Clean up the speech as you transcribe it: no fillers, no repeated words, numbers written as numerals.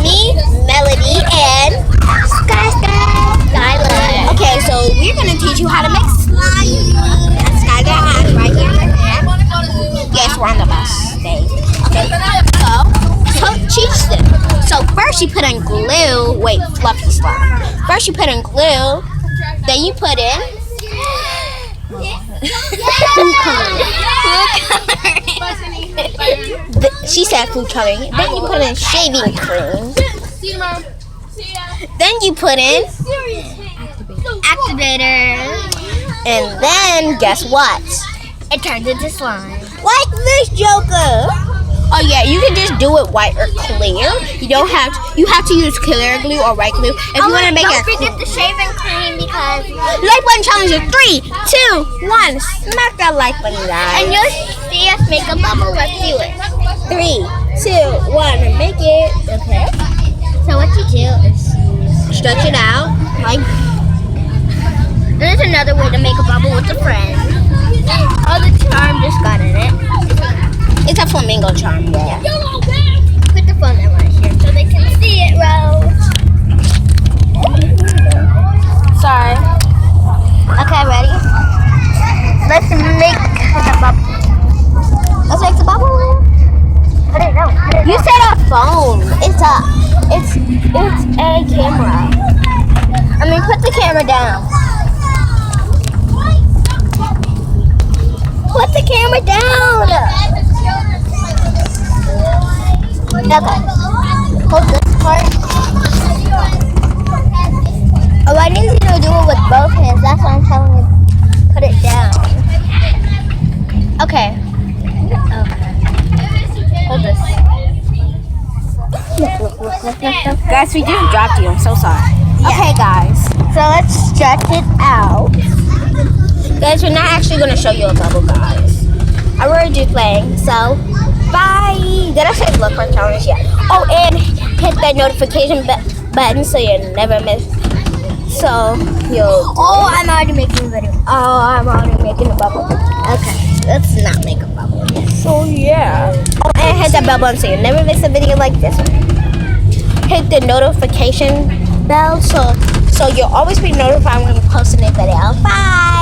me, Melody, and Skylar. Okay, so we're gonna teach you how to make slime. Skylar has right here in her hand. Yes, we're on the bus. Okay, so teach them. So first you put in glue. Wait, fluffy slime. First you put in glue. Then you put in food coloring. She said food coloring. Then you put in shaving cream. Then you put in activator. And then guess what? It turns into slime. Like this, Joker. Oh yeah, you can just do it white or clear. You don't have to. You have to use clear glue or white glue if you want to make it. Don't forget the shaving cream because. Like button challenge in 3, 2, 1. Smack that like button, guys. And you'll see us make a bubble. Let's do it. 3, 2, 1, and make it. Okay. So what you do is Stretch it out. Like. there's another way to make a bubble with a friend. Oh, the charm just got in it. It's a flamingo charm. Yeah. Put the phone down right here so they can see it, Rose. Sorry. Okay, ready? Let's make the bubble. Let's make the bubble. I don't know. You said a phone. It's a camera. I mean, put the camera down. Put the camera down. Okay. Hold this part. Oh, I need you to do it with both hands. That's why I'm telling you. Put it down. Okay. Hold this. Guys, we just dropped you. I'm so sorry. Okay, guys. So let's stretch it out. Guys, we're not actually going to show you a bubble, guys. I already do playing, so bye. Did I say look for challenge? Yeah. Oh, and hit that notification button so you never miss. So you'll. Oh, I'm already making a video. Oh, I'm already making a bubble. Okay, let's not make a bubble. So yeah. Oh, and hit that bell button so you never miss a video like this one. Hit the notification bell so you'll always be notified when we post a new video. Bye.